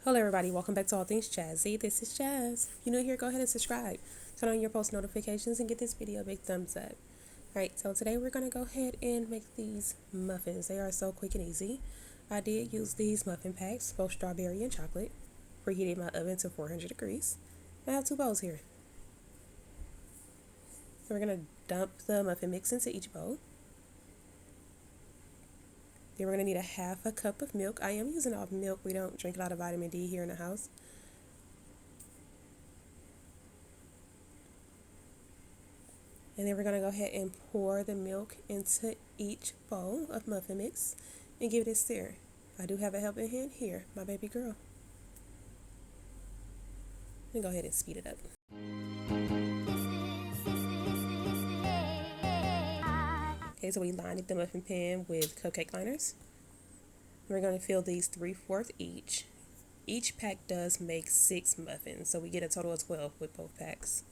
Hello everybody, welcome back to All Things Jazzy. This is Jazz. If you're new here, go ahead and subscribe. Turn on your post notifications and get this video a big thumbs up. Alright, so today we're going to go ahead and make these muffins. They are so quick and easy. I did use these muffin packs, both strawberry and chocolate. Preheated my oven to 400 degrees. I have two bowls here. So we're going to dump the muffin mix into each bowl. Then we're going to need a half a cup of milk. I am using all milk. We don't drink a lot of vitamin D here in the house. And then we're going to go ahead and pour the milk into each bowl of muffin mix and give it a stir. I do have a helping hand here, my baby girl. Let me go ahead and speed it up. Okay, so we lined the muffin pan with cupcake liners. We're going to fill these 3/4 each. Each pack does make 6 muffins, so we get a total of 12 with both packs.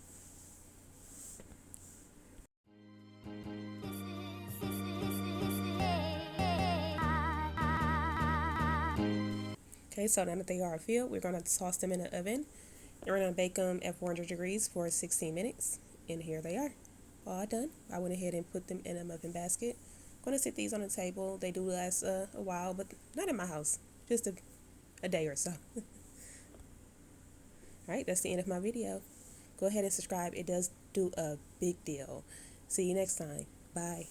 Okay, so now that they are filled, we're going to toss them in the oven. And we're going to bake them at 400 degrees for 16 minutes. And here they are. All done. I went ahead and put them in a muffin basket. I'm going to sit these on the table. They do last a while, but not in my house. Just a day or so. Alright, that's the end of my video. Go ahead and subscribe. It does do a big deal. See you next time. Bye.